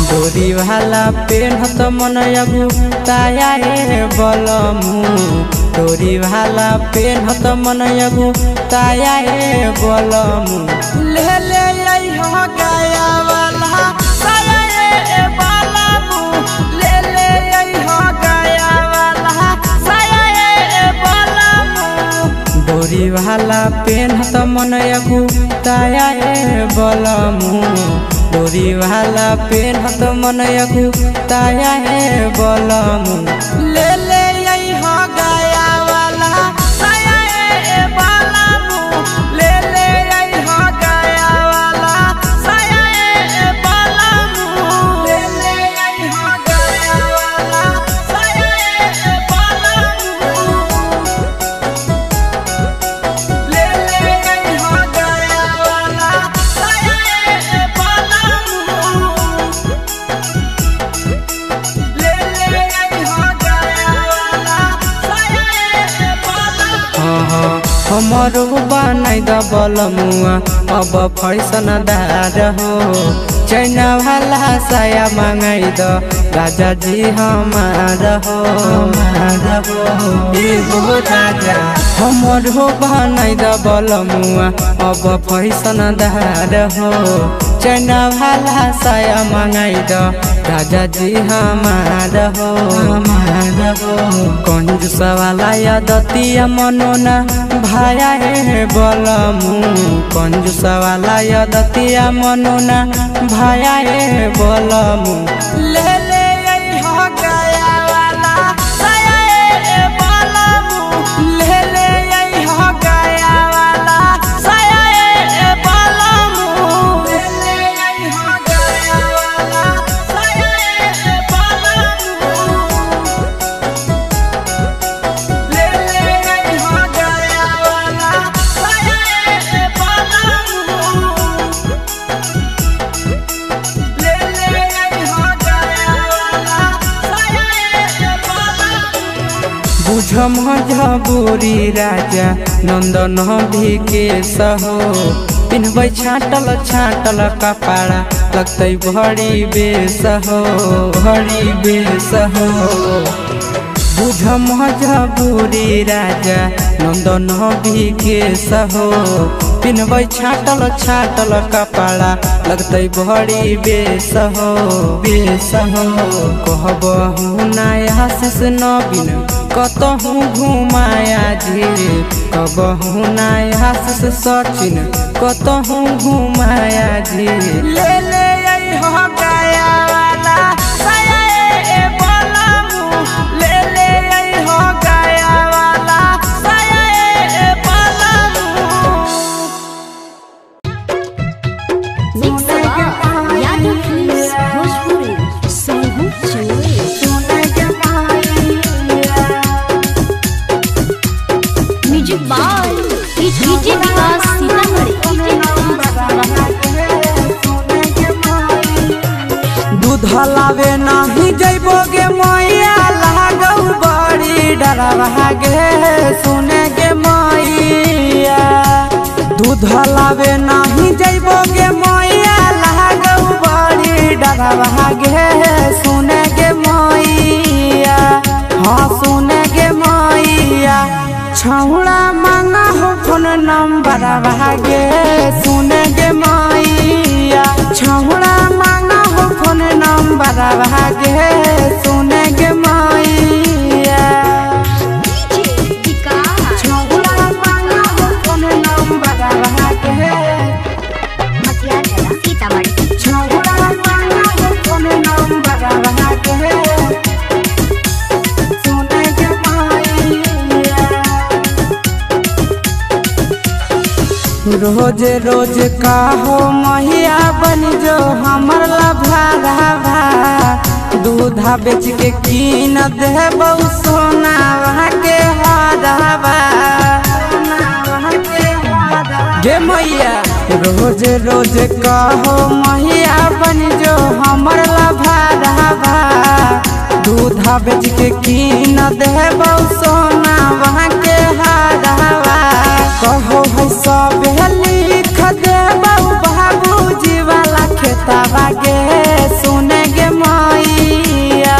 डोरी वाला पेन्हत मन अगु ताया ए बलमु डोरी वाला पेन्हत मन अगु ताया ए बलमु ले ले आई हो गया वाला ताया ए बलमु ले ले आई हो गया वाला ताया ए बलमु डोरी वाला पेन्हत मन अगु ताया ए बलमु डोरी वाला पेन्हत मन अगु ताया है बलमु ले ले आई हो गया वाला ताया है बलमु ले ले आई हो गया वाला ताया है बलमु ले ले आई हो गया वाला ताया है बलमु ले ले आई हो गया वाला ताया है हमरो बनाई द बलमुआ अब फैसनदार हो चैना वाला साया मांगाई द राजा जी हमार हो राजा हमरो बनाई द बलमुआ अब फैसनदार हो चैना वाला साया मांगाई द राजा जी हमार हो कंजूस वाला यादतिया मनोना भाया है बलमु कंजूस वाला यादतिया मनोना भाया है बलमु ले ले आई हो गया वाला साया है बलमु ले ले आई हो गया वाला साया है बलमु ले ले आई हो गया वाला साया है बलमु ले ले आई हो गया वाला साया है बलमु ले ले आई हो गया वाला साया है बलमु बुझ मजबूरी राजा नंदन भिकेश हो पिन्हबै छाटल छाटल कपड़ा लगतै भरी बेस हो बुझ मजबूरी राजा नंदन भिकेश हो पिन्हबै छाटल छाटल कपड़ा लगतै भरी बेस हो कहबहु नया शेष नवीन कतहु घुमाया जी कहबहु नया शेष सचिन कतहु घुमाया जी ले ले आई हो गया वाला साया ए बलमु ले ले आई हो गया वाला साया ए बलमु दूध लावे नहीं जइबोगे मैया लागौ बड़ी डरवा गे सुने गे मैया दूध लावे नहीं जइबोगे मैया लागौ बड़ी डरवा गे सुने गे मैया हाँ सुने गे मैया छौड़ा मांगा हो फोन नंबर गे सुने गे मैया छौड़ा मांगा हो फोन नंबर गे सुने गे मैया छौड़ा मांगा हो फोन नंबर गे छौड़ा मांगा हो फोन नंबर गे सुने गे मैया रोज रोज का हो मैया बन जो हमर लभावा दूधा बेच के कीन देबौ सोना के हारवा गे मैया रोज रोज का हो मैया भेज के की न देबौ सोना वहाँ के हारावा कहो है सब लिख देबौ बाबूजी वाला खेतावा गे सुने गे मैया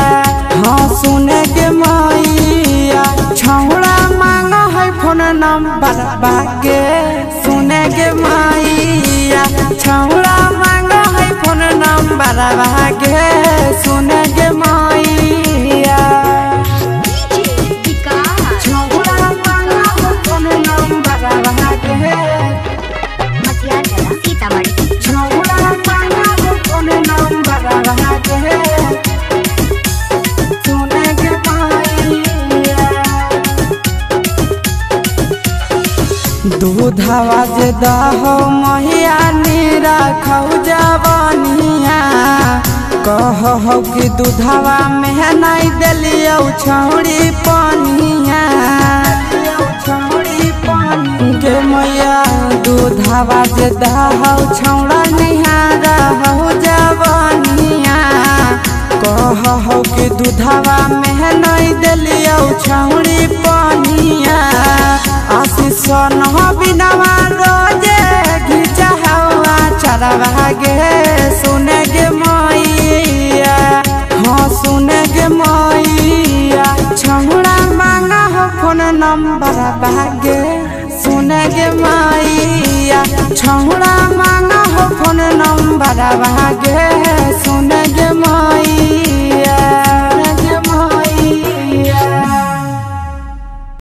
हाँ सुने गे मैया छौड़ा मांग है फोन नंबर बागे सुने गे मैया छौड़ा मांग है फोन नंबर बागे सुने गे मैया छौड़ा मांग है फोन नंबर बागे छौड़ा मांग है फोन नंबर बागे सुने गे मैया दूधवा जे दहो महिया नीरा खौ जवनिया कहो कि दूधवा में नहीं दिलियो छौड़ी पनिया गे मैया दूधवा जे दहो छौड़ा निहारा हो जवनिया कहो कि दूधवा में नहीं दिलियो छौड़ी पनिया आशीष न बिनवा रोजे घिचा हवा चरवा गे सुने गे मैया हाँ सुने गे मैया छौड़ा मांगा हो फोन नंबर बागे सुने गे मैया छौड़ा मांगा हो फोन नंबर बागे सुने गे मैया।